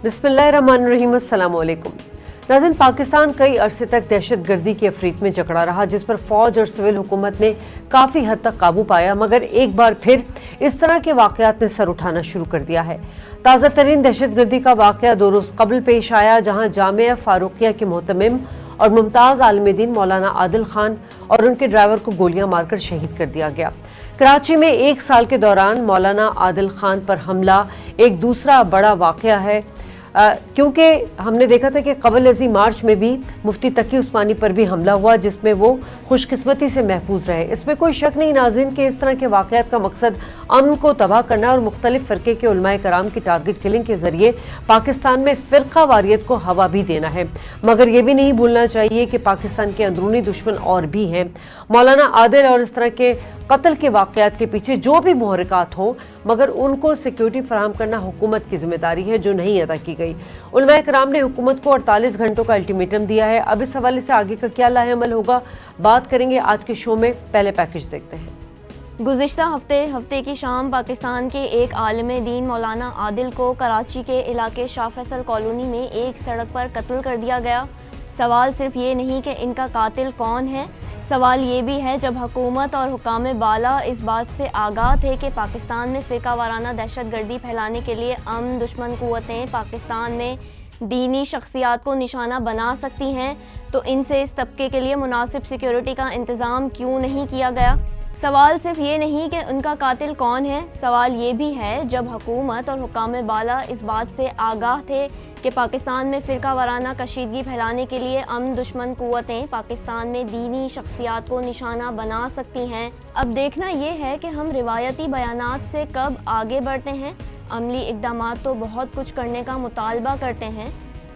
बिस्मिल्लाहिर्रहमानिर्रहीम, अस्सलाम वालेकुम। नाज़रीन, पाकिस्तान कई अरसे तक दहशत गर्दी की अफरीत में जकड़ा रहा, जिस पर फौज और सिविल हुकूमत ने काफ़ी हद तक काबू पाया, मगर एक बार फिर इस तरह के वाक़यात ने सर उठाना शुरू कर दिया है। ताज़ा तरीन दहशत गर्दी का वाक़या 2 रोज़ कबल पेश आया, जहाँ जामिया फारूकिया के मोहतमिम और मुमताज़ आलिम दीन मौलाना आदिल खान और उनके ड्राइवर को गोलियां मारकर शहीद कर दिया गया। कराची में 1 साल के दौरान मौलाना आदिल खान पर हमला एक दूसरा बड़ा वाक़या है, क्योंकि हमने देखा था कि कबल अजी मार्च में भी मुफ्ती तकी उस्मानी पर भी हमला हुआ, जिसमें वो खुशकिस्मती से महफूज रहे। इसमें कोई शक नहीं नाज़रीन कि इस तरह के वाक़यात का मकसद अमन को तबाह करना और मुख्तलिफ फ़िरक़े के उलमाए कराम की टारगेट किलिंग के ज़रिए पाकिस्तान में फ़िरक़ा वारियत को हवा भी देना है। मगर ये भी नहीं भूलना चाहिए कि पाकिस्तान के अंदरूनी दुश्मन और भी हैं। मौलाना आदिल और इस तरह के कत्ल के वाक़यात के पीछे जो भी मुहर्रिकात हों, मगर उनको सिक्योरिटी फराहम करना हुकूमत की जिम्मेदारी है, जो नहीं अदा की गई। उलमाए कराम ने हुकूमत को 48 घंटों का अल्टीमेटम दिया है। अब इस हवाले से आगे का क्या लाहेअमल होगा, बात करेंगे आज के शो में। पहले पैकेज देखते हैं। गुज़िश्ता हफ्ते की शाम पाकिस्तान के एक आलिम दीन मौलाना आदिल को कराची के इलाके शाह फैसल कॉलोनी में एक सड़क पर कत्ल कर दिया गया। सवाल सिर्फ ये नहीं कि इनका कातिल कौन है, सवाल ये भी है जब हुकूमत और हुकाम बाला इस बात से आगाह थे कि पाकिस्तान में फ़िरका वाराना दहशत गर्दी फैलाने के लिए अमन दुश्मन क़ुव्वतें पाकिस्तान में दीनी शख्सियात को निशाना बना सकती हैं, तो इनसे इस तबके के लिए मुनासिब सिक्योरिटी का इंतज़ाम क्यों नहीं किया गया। सवाल सिर्फ ये नहीं कि उनका कातिल कौन है, सवाल ये भी है जब हुकूमत और हुकाम बाला इस बात से आगाह थे कि पाकिस्तान में फ़िरका वाराना कशीदगी फैलाने के लिए अमन दुश्मन क़ुव्वतें पाकिस्तान में दीनी शख्सियात को निशाना बना सकती हैं। अब देखना ये है कि हम रिवायती बयानात से कब आगे बढ़ते हैं। अमली इक़दामात तो बहुत कुछ करने का मुतालबा करते हैं।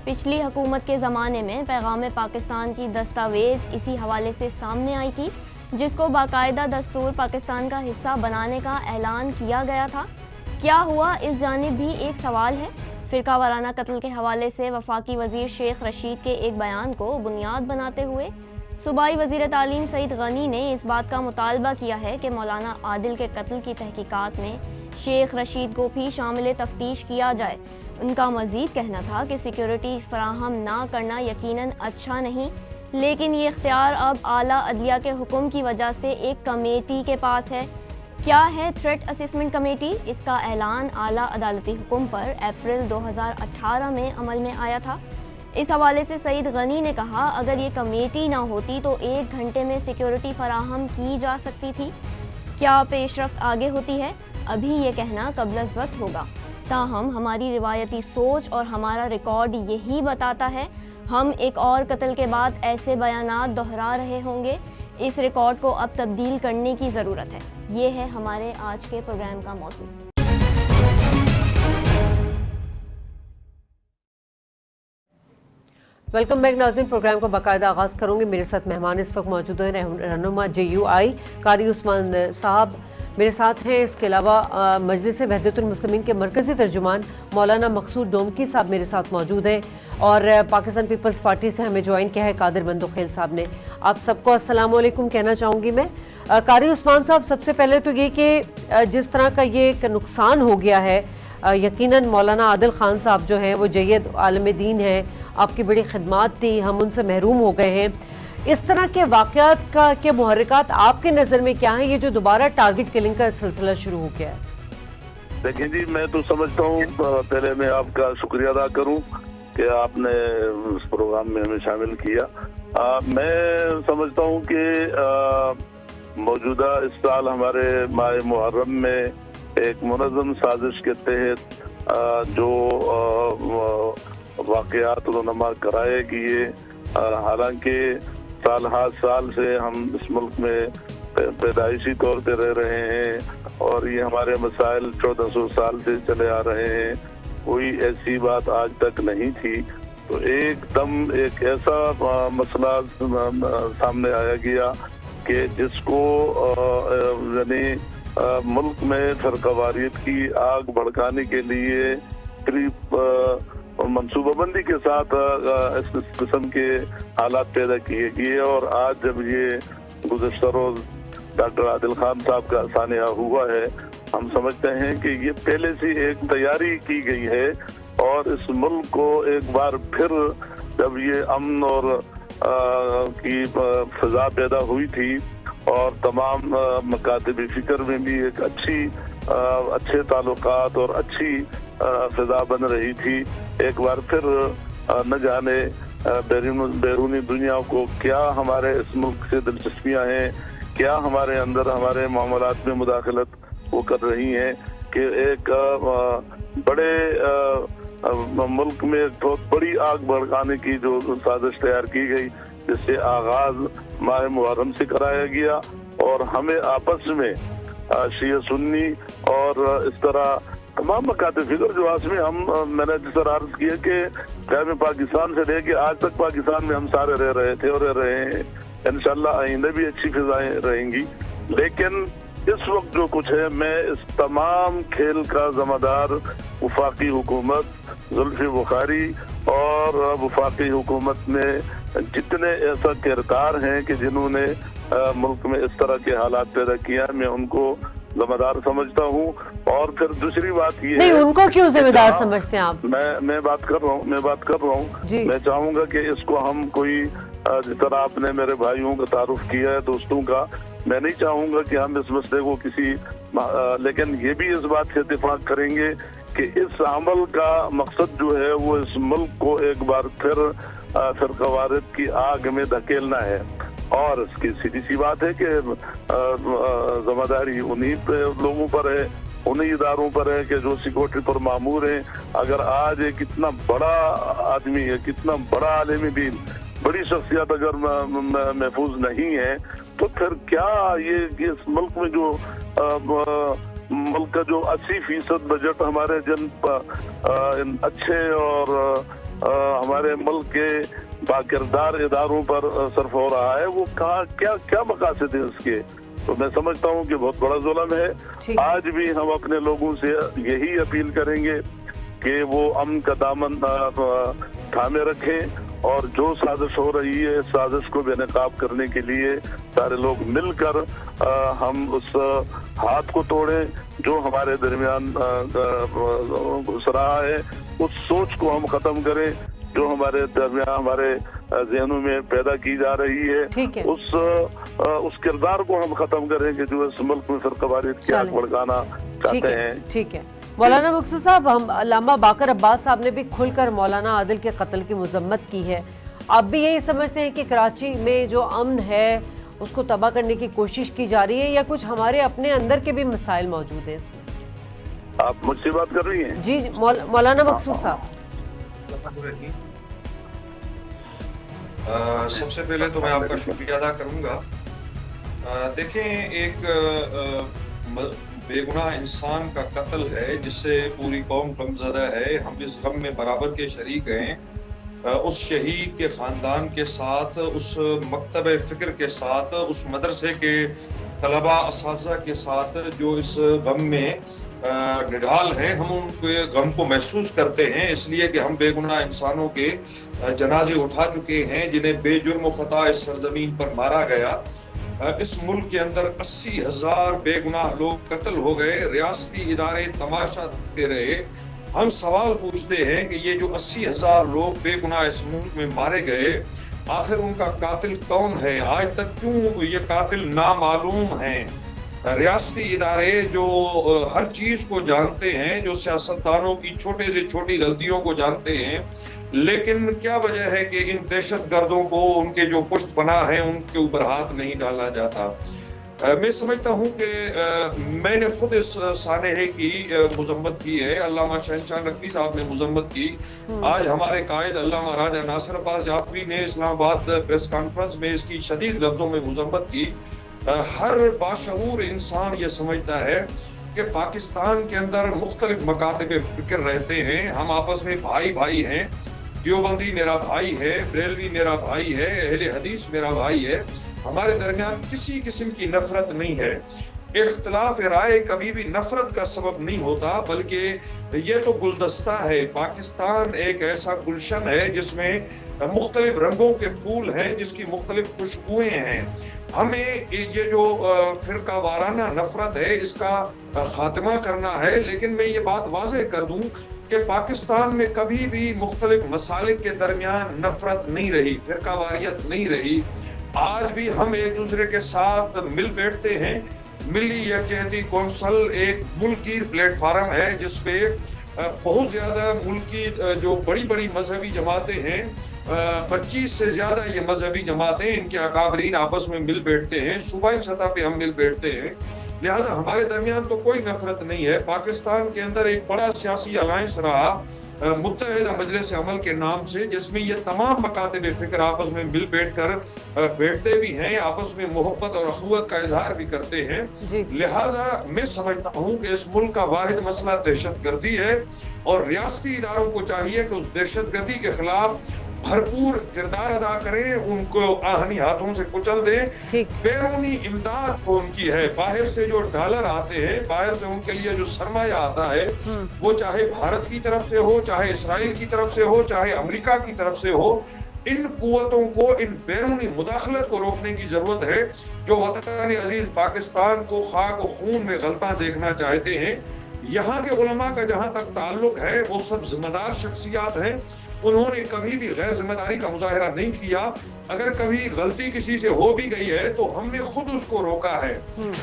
पिछली हुकूमत के ज़माने में पैगाम पाकिस्तान की दस्तावेज़ इसी हवाले से सामने आई थी, जिसको बाकायदा दस्तूर पाकिस्तान का हिस्सा बनाने का ऐलान किया गया था। क्या हुआ, इस जानिब भी एक सवाल है। फ़िरका वाराना कत्ल के हवाले से वफाकी वज़ीर शेख रशीद के एक बयान को बुनियाद बनाते हुए सूबाई वज़ीर तालीम सईद गनी ने इस बात का मुतालबा किया है कि मौलाना आदिल के कत्ल की तहकीकात में शेख रशीद को भी शामिल तफ्तीश किया जाए। उनका मज़ीद कहना था कि सिक्योरिटी फराहम ना करना यकीनन अच्छा नहीं, लेकिन ये इख्तियार अब आला अदलिया के हुक्म की वजह से एक कमेटी के पास है। क्या है थ्रेट असेसमेंट कमेटी? इसका ऐलान आला अदालती हुक्म पर अप्रैल 2018 में अमल में आया था। इस हवाले से सईद गनी ने कहा, अगर ये कमेटी ना होती तो 1 घंटे में सिक्योरिटी फराहम की जा सकती थी। क्या पेशरफ्त आगे होती है? अभी ये कहना क़ब्ल वक्त होगा। ताहम हमारी रिवायती सोच और हमारा रिकॉर्ड यही बताता है। हम एक और कत्ल के बाद ऐसे बयानात दोहरा रहे होंगे। इस रिकॉर्ड को अब तब्दील करने की ज़रूरत है। ये है हमारे आज के प्रोग्राम का मौजू। वेलकम बैक नाज़रीन, प्रोग्राम का बाकायदा आगाज़ करूँगी। मेरे साथ मेहमान इस वक्त मौजूद हैं रहनुमा JUI कारी उस्मान साहब मेरे साथ हैं। इसके अलावा मजलिस वहदतुल मुस्लिमीन के मरकज़ी तर्जुमान मौलाना मकसूद डोमकी साहब मेरे साथ मौजूद हैं, और पाकिस्तान पीपल्स पार्टी से हमें ज्वाइन किया है कादिर बंदोखेल साहब ने। आप सबको अस्सलाम वालेकुम कहना चाहूँगी मैं। कारी उस्मान साहब, सबसे पहले तो ये कि जिस तरह का ये नुकसान हो गया है, यकीनन मौलाना आदिल खान साहब जो हैं वो जय्यद आलिम दीन हैं, आपकी बड़ी खिदमात थी, हम उनसे महरूम हो गए हैं। इस तरह के वाक़यात का के मुहर्रिकात आपके नज़र में क्या हैं, ये जो दोबारा टारगेट किलिंग का सिलसिला शुरू हो गया है? देखिए जी, मैं तो समझता हूँ, पहले मैं आपका शुक्रिया अदा करूँ कि आपने उस प्रोग्राम में हमें शामिल किया। मैं समझता हूँ कि मौजूदा इस साल हमारे माह मुहर्रम में एक मुनज़्ज़म साजिश के तहत जो वाक़यात रहनुमा कराए गए, हालांकि साल से हम इस मुल्क में पैदाइशी तौर पे रह रहे हैं और ये हमारे मसाइल 1400 साल से चले आ रहे हैं, कोई ऐसी बात आज तक नहीं थी। तो एकदम एक ऐसा मसला सामने आया गया कि जिसको यानी मुल्क में फ़िरक़ावारियत की आग भड़काने के लिए करीब मनसूबाबंदी के साथ इस किस्म के हालात पैदा किए गए। और आज जब ये गुज़श्ता रोज़ डॉक्टर आदिल खान साहब का सानिया हुआ है, हम समझते हैं कि ये पहले से एक तैयारी की गई है اور اس ملک کو ایک بار پھر جب یہ امن اور کی فضا پیدا ہوئی تھی اور تمام مکاتب فکر میں بھی ایک اچھے تعلقات اور اچھی فضا بن رہی تھی، ایک بار پھر نہ جانے بیرونی دنیا کو کیا ہمارے اس ملک سے دلچسپیاں ہیں، کیا ہمارے اندر ہمارے معاملات میں مداخلت وہ کر رہی ہیں کہ ایک بڑے ملک میں بہت بڑی آگ بھڑکانے کی جو سازش تیار کی گئی، جس سے آغاز ماہ محرم سے کرایا گیا اور ہمیں آپس میں شیعہ سنی اور اس طرح تمام مکاتب فکر جو آج میں میں نے جس طرح عرض کیا کہ قیام پاکستان سے لے کے آج تک پاکستان میں ہم سارے رہ رہے تھے اور رہ رہے ہیں، انشاءاللہ آئندہ بھی اچھی فضائیں رہیں گی، لیکن اس وقت جو کچھ ہے میں اس تمام کھیل کا ذمہ دار وفاقی حکومت زلفی بخاری اور وفاقی حکومت میں جتنے ایسا کردار ہیں کہ جنہوں نے ملک میں اس طرح کے حالات پیدا کیا، میں ان کو ذمہ دار سمجھتا ہوں۔ اور پھر دوسری بات یہ نہیں، ان کو کیوں ذمہ دار سمجھتے ہیں آپ؟ میں بات کر رہا ہوں جی۔ میں چاہوں گا کہ اس کو ہم کوئی جس طرح آپ نے میرے بھائیوں کا تعارف کیا ہے، دوستوں کا، میں نہیں چاہوں گا کہ ہم اس مسئلے کو لیکن یہ بھی اس بات سے اتفاق کریں گے کہ اس عمل کا مقصد جو ہے وہ اس ملک کو ایک بار پھر فرقہ واریت کی آگ میں دھکیلنا ہے، اور اس کی سیدھی سی بات ہے کہ ذمہ داری انہی لوگوں پر ہے، انہی اداروں پر ہے کہ جو سیکورٹی پر مامور ہیں۔ اگر آج ایک اتنا بڑا آدمی ہے، کتنا بڑا عالم دین، بڑی شخصیت اگر محفوظ نہیں ہے تو پھر کیا یہ اس ملک میں جو ملک کا جو 80% بجٹ ہمارے جن اچھے اور ہمارے ملک کے باکردار اداروں پر صرف ہو رہا ہے، وہ کیا مقاصد ہے اس کے؟ تو میں سمجھتا ہوں کہ بہت بڑا ظلم ہے۔ آج بھی ہم اپنے لوگوں سے یہی اپیل کریں گے کہ وہ امن کا دامن تھامے رکھیں، اور جو سازش ہو رہی ہے اس سازش کو بے نقاب کرنے کے لیے سارے لوگ مل کر ہم اس ہاتھ کو توڑیں جو ہمارے درمیان گھس رہا ہے، اس سوچ کو ہم ختم کریں جو ہمارے درمیان ہمارے ذہنوں میں پیدا کی جا رہی ہے، اس کردار کو ہم ختم کریں کہ جو اس ملک میں فرقہ واریت کی آگ بھڑکانا چاہتے ہیں۔ ٹھیک ہے مولانا مقصود صاحب، ہم علامہ باقر عباس صاحب نے بھی کھل کر مولانا عادل کے قتل کی مذمت کی ہے، آپ بھی یہی سمجھتے ہیں کہ کراچی میں جو امن ہے اس کو تباہ کرنے کی کوشش کی جا رہی ہے، یا کچھ ہمارے اپنے اندر کے بھی مسائل موجود ہیں اس میں؟ آپ مجھ سے بات کر رہی ہیں؟ جی مولانا مقصود صاحب۔ سب سے پہلے تو میں آپ کا شکریہ ادا کروں گا۔ دیکھیں، ایک بے گناہ انسان کا قتل ہے جس سے پوری قوم غمزدہ ہے، ہم اس غم میں برابر کے شریک ہیں۔ اس شہید کے خاندان کے ساتھ، اس مکتب فکر کے ساتھ، اس مدرسے کے طلبہ اساتذہ کے ساتھ جو اس غم میں نڈھال ہیں، ہم ان کے غم کو محسوس کرتے ہیں، اس لیے کہ ہم بے گناہ انسانوں کے جنازے اٹھا چکے ہیں جنہیں بے جرم و خطا اس سرزمین پر مارا گیا۔ اس ملک کے اندر 80,000 بے گناہ لوگ قتل ہو گئے، ریاستی ادارے تماشا دیکھتے رہے۔ ہم سوال پوچھتے ہیں کہ یہ جو 80,000 لوگ بے گناہ اس ملک میں مارے گئے، آخر ان کا قاتل کون ہے؟ آج تک کیوں یہ قاتل نامعلوم ہیں؟ ریاستی ادارے جو ہر چیز کو جانتے ہیں، جو سیاستدانوں کی چھوٹے سے چھوٹی غلطیوں کو جانتے ہیں، لیکن کیا وجہ ہے کہ ان دہشت گردوں کو ان کے جو پشت پناہ ہیں ان کے اوپر ہاتھ نہیں ڈالا جاتا؟ میں سمجھتا ہوں کہ میں نے خود اس سانحے کی مذمت کی ہے، علامہ شہنشاہ نقوی صاحب نے مذمت کی، آج ہمارے قائد علامہ راجہ ناصر عباس جعفری نے اسلام آباد پریس کانفرنس میں اس کی شدید لفظوں میں مذمت کی۔ ہر باشعور انسان یہ سمجھتا ہے کہ پاکستان کے اندر مختلف مکاتب فکر رہتے ہیں، ہم آپس میں بھائی بھائی ہیں، دیوبندی میرا بھائی ہے، بریلوی میرا بھائی ہے، اہل حدیث میرا بھائی ہے، ہمارے درمیان کسی قسم کی نفرت نہیں ہے۔ اختلاف رائے کبھی بھی نفرت کا سبب نہیں ہوتا، بلکہ یہ تو گلدستہ ہے۔ پاکستان ایک ایسا گلشن ہے جس میں مختلف رنگوں کے پھول ہیں، جس کی مختلف خوشبوئیں ہیں۔ ہمیں یہ جو فرقہ وارانہ نفرت ہے اس کا خاتمہ کرنا ہے. لیکن میں یہ بات واضح کر دوں کہ پاکستان میں کبھی بھی مختلف مسالک کے درمیان نفرت نہیں رہی, فرقہ واریت نہیں رہی. آج بھی ہم ایک دوسرے کے ساتھ مل بیٹھتے ہیں. ملی یکجہتی کونسل ایک ملکی پلیٹ فارم ہے جس پہ بہت زیادہ ملکی جو بڑی بڑی مذہبی جماعتیں ہیں, 25 سے زیادہ یہ مذہبی جماعتیں, ان کے اکابرین آپس میں مل بیٹھتے ہیں. صوبائی سطح پہ ہم مل بیٹھتے ہیں. لہذا ہمارے درمیان تو کوئی نفرت نہیں ہے. پاکستان کے اندر ایک بڑا سیاسی الائنس رہا متحدہ مجلس عمل کے نام سے, جس میں یہ تمام مکاتب فکر آپس میں مل بیٹھ کر بیٹھتے بھی ہیں, آپس میں محبت اور اخوت کا اظہار بھی کرتے ہیں. لہذا میں سمجھتا ہوں کہ اس ملک کا واحد مسئلہ دہشت گردی ہے, اور ریاستی اداروں کو چاہیے کہ اس دہشت گردی کے خلاف بھرپور کردار ادا کریں, ان کو آہنی ہاتھوں سے کچل دیں. بیرونی امداد کو ان کی ہے, باہر سے جو ڈالر آتے ہیں, باہر سے ان کے لیے جو سرمایہ آتا ہے, وہ چاہے بھارت کی طرف سے ہو, چاہے اسرائیل کی طرف سے ہو, چاہے امریکہ کی طرف سے ہو, ان قوتوں کو, ان بیرونی مداخلت کو روکنے کی ضرورت ہے جو وطن عزیز پاکستان کو خاک و خون میں غلطاں دیکھنا چاہتے ہیں. یہاں کے علماء کا جہاں تک تعلق ہے وہ سب ذمہ دار شخصیات ہیں. انہوں نے کبھی بھی غیر ذمہ داری کا مظاہرہ نہیں کیا. اگر کبھی غلطی کسی سے ہو بھی گئی ہے تو ہم نے خود اس کو روکا ہے.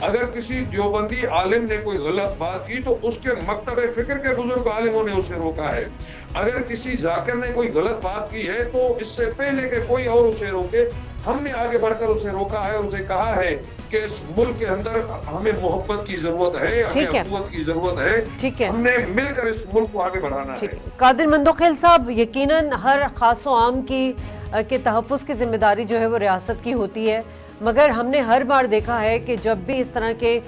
اگر کسی دیوبندی عالم نے کوئی غلط بات کی تو اس کے مکتب فکر کے بزرگ عالموں نے اسے روکا ہے. اگر کسی ذاکر نے کوئی غلط بات کی ہے تو اس سے پہلے کہ کوئی اور اسے روکے, ہم نے آگے بڑھ کر اسے روکا ہے, اسے کہا ہے کہ اس ملک کے اندر ہمیں محبت کی ضرورت ہے, ہمیں اخوت کی ضرورت ہے. ہم نے مل کر اس ملک کو آگے بڑھانا ہے. قادر مندوخیل صاحب, یقیناً ہر خاص و عام کے تحفظ کی ذمہ داری جو ہے وہ ریاست کی ہوتی ہے, مگر ہم نے ہر بار دیکھا ہے کہ جب بھی اس طرح کے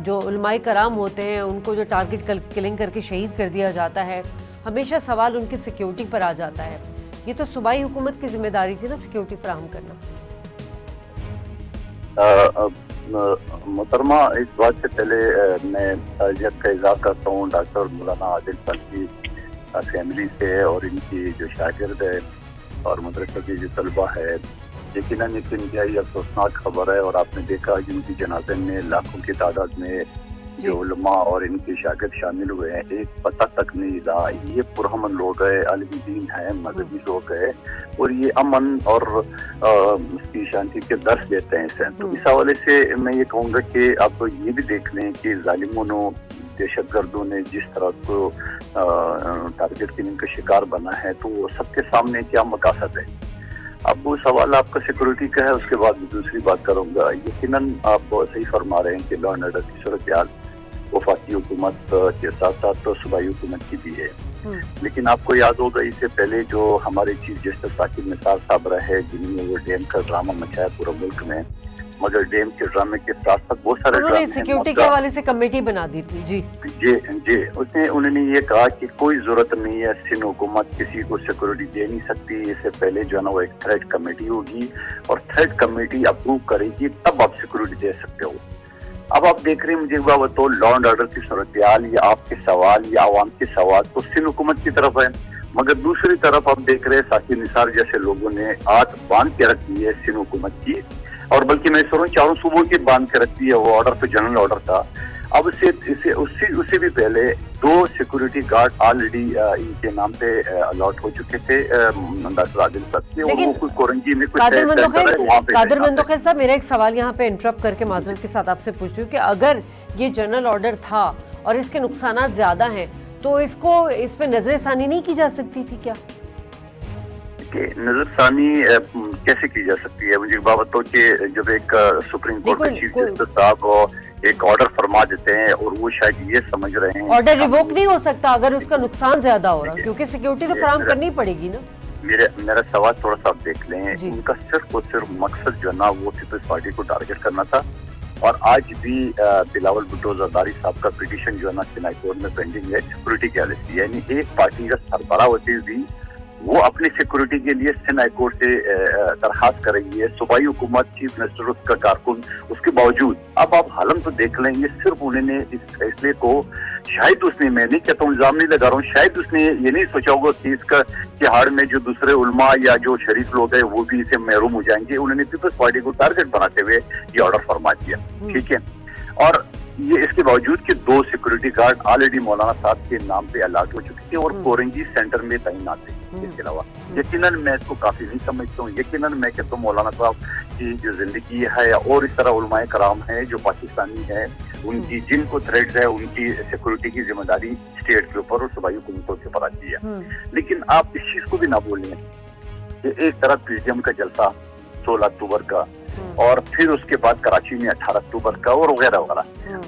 جو علماء کرام ہوتے ہیں ان کو جو ٹارگٹ کلنگ کر کے شہید کر دیا جاتا ہے, ہمیشہ سوال ان کی سیکیورٹی پر آ جاتا ہے. یہ تو صوبائی حکومت کی ذمہ داری تھی نا سیکیورٹی فراہم کرنا. محترمہ, اس بات سے پہلے میں تعزیت کا اظہار کرتا ہوں ڈاکٹر مولانا عادل خان کی فیملی سے, اور ان کی جو شاگرد ہے اور مدرسہ کی جو طلبہ ہے. یقیناً ایک انتہائی افسوسناک خبر ہے, اور آپ نے دیکھا کہ ان کی جنازے میں لاکھوں کی تعداد میں جو علماء اور ان کے شاگرد شامل ہوئے ہیں. ایک پتہ تک نہیں رہا. یہ پرامن لوگ ہیں, عالم دین ہیں, مذہبی لوگ ہیں, اور یہ امن اور اس کی شانتی کے درس دیتے ہیں. تو اس حوالے سے میں یہ کہوں گا کہ آپ یہ بھی دیکھ لیں کہ ظالموں نے, دہشت گردوں نے جس طرح کو ٹارگٹ کلنگ کا شکار بنا ہے, تو وہ سب کے سامنے کیا مقاصد ہے. اب وہ سوال آپ کا سیکورٹی کا ہے, اس کے بعد میں دوسری بات کروں گا. یقیناً آپ صحیح فرما رہے ہیں کہ لا اینڈ آرڈر کی صورتحال وفاقی حکومت کے ساتھ ساتھ تو صوبائی حکومت کی بھی ہے. لیکن آپ کو یاد ہوگا اس سے پہلے جو ہمارے چیف جسٹس ثاقب نثار صاحب رہے, جنہوں نے وہ ڈیم کا ڈرامہ مچایا پورے ملک میں, مگر ڈیم کے ڈرامے کے ساتھ ساتھ بہت سارے انہوں نے سیکیورٹی کے حوالے سے کمیٹی بنا دی تھی. انہوں نے یہ کہا کہ کوئی ضرورت نہیں ہے, سندھ حکومت کسی کو سیکورٹی دے نہیں سکتی, اس سے پہلے جو ہے نا وہ ایک تھریڈ کمیٹی ہوگی, اور تھریڈ کمیٹی اپروو کرے گی, تب آپ سیکورٹی دے سکتے ہو. اب آپ دیکھ رہے ہیں مجھے تو لا اینڈ آرڈر کی صورتحال یا آپ کے سوال یا عوام کے سوال تو سندھ حکومت کی طرف ہے, مگر دوسری طرف آپ دیکھ رہے ہیں ثاقب نثار جیسے لوگوں نے ہاتھ باندھ کے رکھ دی ہے سندھ حکومت کی, اور بلکہ میں سن رہا ہوں چاروں صوبوں کی باندھ کے رکھ دی ہے. وہ آرڈر تو جنرل آرڈر تھا. اب اس سے بھی پہلے 2 سیکورٹی گارڈ آلریڈی ان کے نام پہ الاٹ ہو چکے تھے ڈاکٹر عادل صاحب کے, اور وہ کوئی کورنجی میں قادر مندوخیل صاحب, میرا ایک سوال یہاں پہ انٹرپٹ کر کے معذرت کے ساتھ آپ سے پوچھ رہی ہوں کہ اگر یہ جنرل آرڈر تھا اور اس کے نقصانات زیادہ ہیں تو اس پہ نظر ثانی نہیں کی جا سکتی تھی کیا؟ کہ نظر ثانی کیسے کی جا سکتی ہے؟ مجھے بات ہو کہ جب ایک سپریم کورٹ کے چیف جسٹس صاحب ایک آرڈر فرما دیتے ہیں اور وہ شاید یہ سمجھ رہے ہیں آرڈر ریووک نہیں ہو سکتا اگر اس کا نقصان زیادہ ہو رہا, کیونکہ سیکیورٹی تو فراہم کرنی پڑے گی نا. میرا سوال تھوڑا سا آپ دیکھ لیں, ان کا صرف اور صرف مقصد جو ہے نا وہ پیپلز پارٹی کو ٹارگٹ کرنا تھا. اور آج بھی بلاول بھٹو زرداری صاحب کا پٹیشن جو ہے نا سینائی کورٹ میں پینڈنگ ہے سیکورٹی کے حوالے سے. یعنی ایک پارٹی کا سربراہ ہوتے ہوئے وہ اپنی سیکورٹی کے لیے سندھ ہائی کورٹ سے درخواست کریں گے, صوبائی حکومت چیف منسٹر اس کا کارکن, اس کے باوجود اب آپ حالم تو دیکھ لیں گے صرف انہوں نے اس فیصلے کو शायद उसने, मैं नहीं कहता हूँ, इल्जाम नहीं लगा रहा हूँ, शायद उसने ये नहीं सोचा होगा कि इसका कि हाड़ में जो दूसरे उलमा या जो शरीफ लोग हैं वो भी इसे महरूम हो जाएंगे। उन्होंने पीपल्स पार्टी को टारगेट बनाते हुए ये ऑर्डर फरमा दिया, ठीक है। और ये इसके बावजूद कि 2 सिक्योरिटी गार्ड ऑलरेडी मौलाना साहब के नाम पे अलर्ट हो चुके थे और कोरंगी सेंटर में तैनात थे। इसके अलावा यकीनन मैं इसको काफी नहीं समझता हूँ। यकीनन मैं कहता हूँ मौलाना साहब की जो जिंदगी है और इस तरह उलमाए कराम है जो पाकिस्तानी है, उनकी जिनको थ्रेड्स है उनकी सिक्योरिटी की जिम्मेदारी स्टेट के ऊपर और सूबाई हुकूमतों के ऊपर आती है। लेकिन आप इस चीज को भी ना बोलें कि एक तरफ पीडीएम का जलसा 16 अक्टूबर का और फिर उसके बाद कराची में 18 अक्टूबर का और वगैरह वगैरह।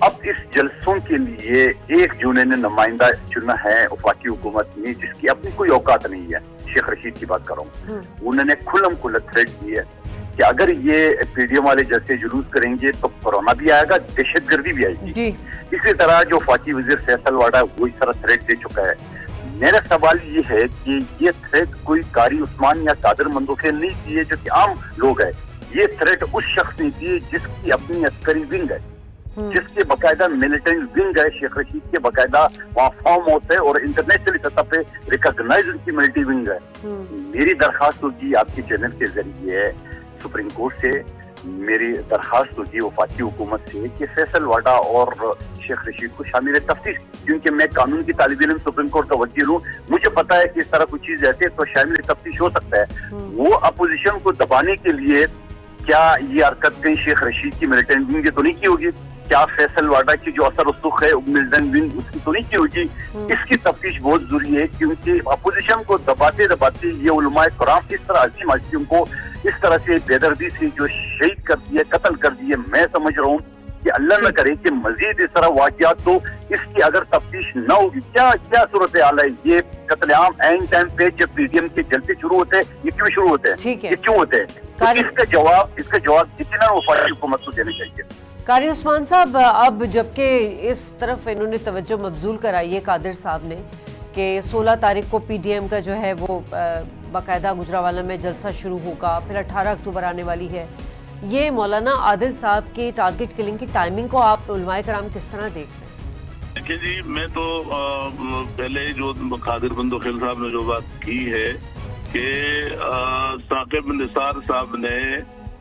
अब इस जलसों के लिए एक जूने ने नुमाइंदा चुना है वफाकी हुकूमत ने, जिसकी अपनी कोई औकात नहीं है। शेख रशीद की बात कर रहा हूँ, उन्होंने खुल्लम खुल्ला थ्रेट दी है कि अगर ये पीडीएम वाले जलसे जुलूस करेंगे तो कोरोना भी आएगा, दहशतगर्दी भी आएगी। इसी तरह जो वफाकी वजीर फैसल वाडा वो इस तरह थ्रेट दे चुका है। मेरा सवाल ये है कि ये थ्रेट कोई कारी उस्मान या कादर मंदोखेल नहीं दिए जो कि आम लोग है, ये थ्रेट उस शख्स ने दिए जिसकी अपनी अस्करी विंग है, जिसके बकायदा मिलिटेंट विंग है। शेख रशीद के बकायदा वहाँ फॉर्म होते हैं और इंटरनेशनल सतह पे रिकॉग्नाइज उनकी मिलिट्री विंग है। मेरी दरखास्त होगी आपके चैनल के जरिए सुप्रीम कोर्ट से, मेरी दरखास्त होगी वफाकी हुकूमत से कि फैसल वाडा और शेख रशीद को शामिल तफ्तीश, क्योंकि मैं कानून की तालिब इल्म सुप्रीम कोर्ट का वकील हूँ, मुझे पता है कि इस तरह कोई चीज ऐसे तो शामिल तफ्तीश हो सकता है। वो अपोजिशन को दबाने के लिए क्या ये हरकत कहीं शेख रशीद की मिलिटेंट विंग की तो नहीं की होगी? क्या फैसल वाडा की जो असर रसूख है मिलिटेंट विंग उसकी तो नहीं की होगी? इसकी तफ्तीश बहुत जरूरी है, क्योंकि अपोजिशन को दबाते दबाते ये उलमाए कराम इस तरह अजीम हस्तियों को इस तरह से बेदर्दी से जो शहीद कर दिए, कत्ल कर दिए। मैं समझ रहा हूँ कि अल्लाह न करे कि मजीद इस तरह वाक़ियात तो इसकी अगर तफ्तीश न होगी, क्या क्या सूरत हाल है? ये कत्लेआम एंड टाइम पे जब पीडीएम के जलसे शुरू होते हैं, ये क्यों शुरू होते हैं? ये क्यों होते हैं? तो इसका जवाब इतना वफाकी हुकूमत को देना चाहिए। कारी उस्मान साहब, अब जबकि इस तरफ इन्होंने तवज्जो मबजूल कराई है कादिर साहब ने कि 16 तारीख को पीडीएम का जो है वो बाकायदा गुजरावाला में जलसा शुरू होगा, फिर 18 अक्टूबर आने वाली है। ये मौलाना आदिल साहब की टारगेट किलिंग की टाइमिंग को आप उलमाए कराम किस तरह देख रहे हैं? देखिए जी, मैं तो पहले जो कादिर मंदोखेल साहब ने जो बात की है कि साकिब निसार साहब ने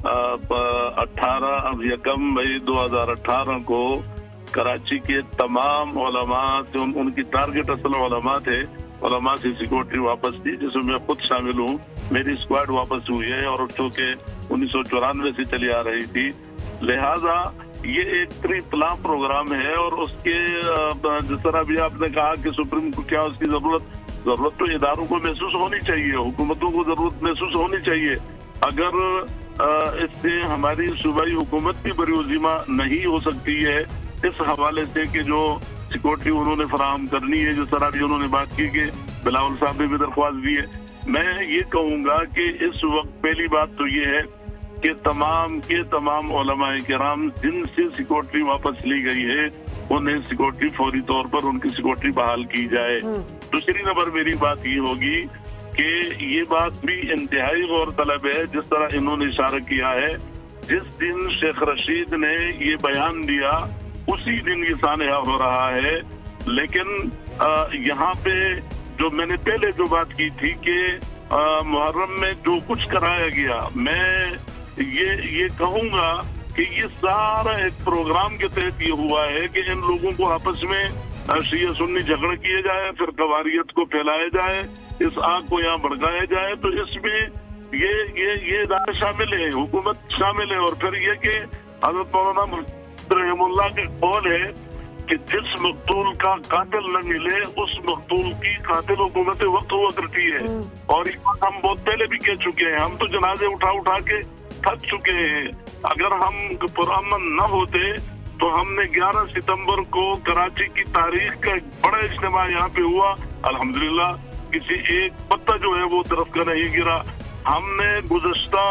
18 मई 2018 को कराची के तमाम उलमा, उनकी टारगेट असल उलमा थे, उलमा से सिक्योरिटी वापस थी, जिसमें मैं खुद शामिल हूँ। मेरी स्क्वाड वापस हुई है और चूँकि 1994 से चली आ रही थी, लिहाजा ये एक प्री प्लान प्रोग्राम है। और उसके जिस तरह भी आपने कहा कि सुप्रीम को क्या उसकी जरूरत तो इदारों को महसूस होनी चाहिए, हुकूमतों को जरूरत महसूस होनी चाहिए। अगर इससे हमारी सूबाई हुकूमत भी बरूज़िमा नहीं हो सकती है इस हवाले से कि जो सिक्योरिटी उन्होंने फराहम करनी है, जिस तरह भी उन्होंने बात की कि बिलावल साहब ने भी दरख्वास्त दी है, मैं ये कहूँगा कि इस वक्त पहली बात तो ये है कि तमाम उलमाए किराम जिनसे सिक्योरिटी वापस ली गई है उन्हें सिक्योरिटी फौरी तौर पर उनकी सिक्योरिटी बहाल की जाए। दूसरी नंबर मेरी बात ये होगी कि ये बात भी इंतहाई गौर तलब है, जिस तरह इन्होंने इशारा किया है, जिस दिन शेख रशीद ने ये बयान दिया उसी दिन ये सानहा हो रहा है। लेकिन यहाँ पे जो मैंने पहले जो बात की थी कि मुहर्रम में जो कुछ कराया गया, मैं ये कहूँगा कि ये सारा एक प्रोग्राम के तहत ये हुआ है कि इन लोगों को आपस में शिया सुन्नी झगड़ा किए जाए, फिर कवारियत को फैलाया जाए, इस आग को यहाँ भड़काया जाए। तो इसमें ये इदारे शामिल है, हुकूमत शामिल है। और फिर ये कि हज़रत मौलाना रहमुल्लाह के कौल है कि जिस मकतूल का कातिल न मिले उस मकतूल की कातिल हुकूमत वक्त हुआ करती है। और ये बात हम बहुत पहले भी कह चुके हैं। हम तो जनाजे उठा के थक चुके हैं। अगर हम पुरअमन न होते तो हमने 11 सितंबर को कराची की तारीख का एक बड़ा इज्तिमा यहाँ पे हुआ, अल्हम्दुलिल्लाह किसी एक पत्ता जो है वो तरफ का नहीं गिरा। हमने गुज़श्ता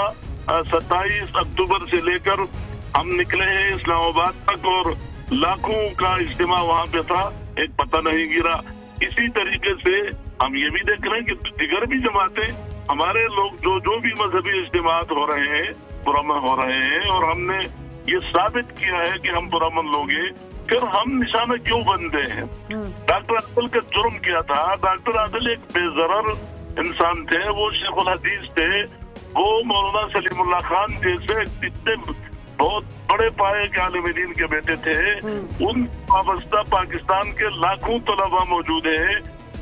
27 अक्टूबर से लेकर हम निकले हैं इस्लामाबाद तक और लाखों का इज्तिमा वहाँ पे था, एक पता नहीं गिरा। इसी तरीके से हम ये भी देख रहे हैं कि दिगर भी जमातें, हमारे लोग जो भी मजहबी इज्तिमात हो रहे हैं पुरअमन हो रहे हैं। और हमने ये साबित किया है कि हम पुरअमन लोग हैं। پھر ہم نشانہ کیوں بنتے ہیں؟ ڈاکٹر عادل کا جرم کیا تھا؟ ڈاکٹر عادل ایک بے ضرر انسان تھے، وہ شیخ الحدیث تھے، وہ مولانا سلیم اللہ خان جیسے اتنے بہت بڑے پائے کے عالم دین کے بیٹے تھے، ان وابستہ پاکستان کے لاکھوں طلباء موجود ہیں،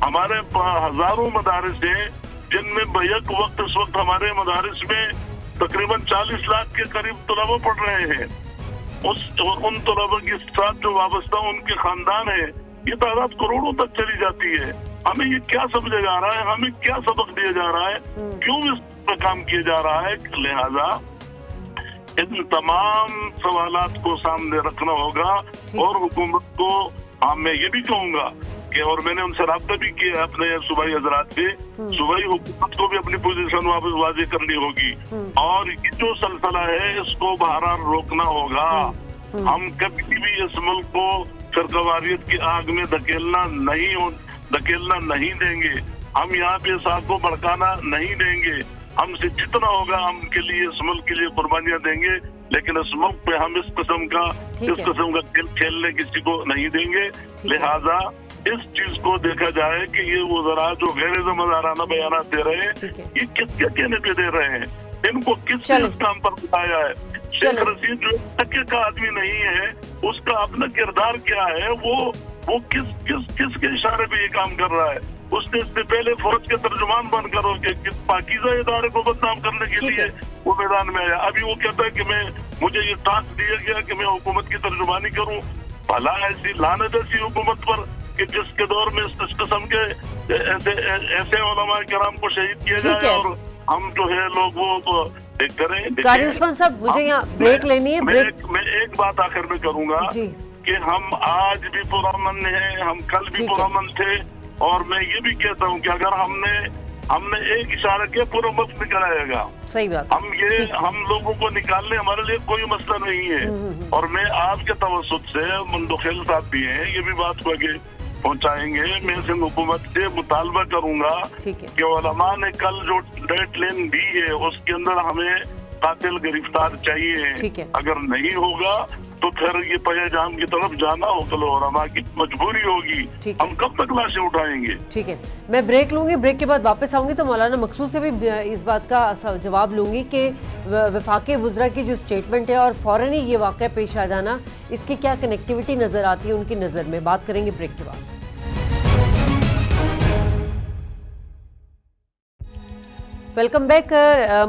ہمارے ہزاروں مدارس ہیں جن میں بیک وقت اس وقت ہمارے مدارس میں تقریباً 40 لاکھ کے قریب طلباء پڑھ رہے ہیں، ان طلباء کے ساتھ جو وابستہ ان کے خاندان ہیں یہ تعداد کروڑوں تک چلی جاتی ہے۔ ہمیں یہ کیا سمجھا جا رہا ہے، ہمیں کیا سبق دیا جا رہا ہے، کیوں اس پر کام کیا جا رہا ہے؟ لہذا ان تمام سوالات کو سامنے رکھنا ہوگا اور حکومت کو میں یہ بھی کہوں گا کہ، اور میں نے ان سے رابطہ بھی کیا اپنے صوبائی حضرات سے، صوبائی حکومت کو بھی اپنی پوزیشن واپس واضح کرنی ہوگی اور یہ جو سلسلہ ہے اس کو بہرحال روکنا ہوگا۔ ہم کبھی بھی اس ملک کو فرقواریت کی آگ میں دھکیلنا نہیں دیں گے، ہم یہاں پہ اس آگ کو بھڑکانا نہیں دیں گے، ہم سے جتنا ہوگا ہم کے لیے اس ملک کے لیے قربانیاں دیں گے، لیکن اس ملک پہ ہم اس قسم کا کھیل کھیلنے کسی کو نہیں دیں گے۔ لہذا اس چیز کو دیکھا جائے کہ یہ وزراء جو غیر ذمہ دارانہ بیانات دے رہے ہیں یہ کس کے کہنے پہ دے رہے ہیں، ان کو کس کام پر بتایا ہے؟ شیخ رشید جو تکے کا آدمی نہیں ہے، اس کا اپنا کردار کیا ہے، وہ کس کے اشارے پہ یہ کام کر رہا ہے؟ اس نے اس سے پہلے فوج کے ترجمان بن کر پاکیزہ ادارے کو بدنام کرنے کے لیے وہ میدان میں آیا، ابھی وہ کہتا ہے کہ مجھے یہ ٹاسک دیا گیا کہ میں حکومت کی ترجمانی کروں۔ بھلا ایسی لعنت ایسی حکومت پر کہ جس کے دور میں اس قسم کے ایسے علماء کرام کو شہید کیا جائے اور ہم جو ہے لوگ وہ کریں۔ قاری عثمان صاحب مجھے یہاں بریک لینی ہے، میں ایک بات آخر میں کروں گا کہ ہم آج بھی پرامن ہیں، ہم کل بھی پرامن تھے، اور میں یہ بھی کہتا ہوں کہ اگر ہم نے ایک اشارہ کیا پورا ملک نکل آئے گا۔ صحیح بات، ہم لوگوں کو نکالنے ہمارے لیے کوئی مسئلہ نہیں ہے، اور میں آپ کے توسط سے مندوخیل صاحب بھی ہیں یہ بھی بات کو آگے پہنچائیں گے، میں سندھ حکومت سے مطالبہ کروں گا کہ علماء نے کل جو ڈیڈ لائن دی ہے اس کے اندر ہمیں قاتل گرفتار چاہیے، اگر نہیں ہوگا تو پھر یہ پیجام کی طرف جانا علماء کی مجبوری ہوگی، ہم کب تک لاشیں اٹھائیں گے؟ ٹھیک ہے، میں بریک لوں گی، بریک کے بعد واپس آؤں گی تو مولانا مقصود سے بھی اس بات کا جواب لوں گی کہ وفاقی وزراء کی جو سٹیٹمنٹ ہے اور فوراً ہی یہ واقعہ پیش آ جانا، اس کی کیا کنیکٹیوٹی نظر آتی ہے ان کی نظر میں، بات کریں گے بریک کے بعد۔ Welcome back.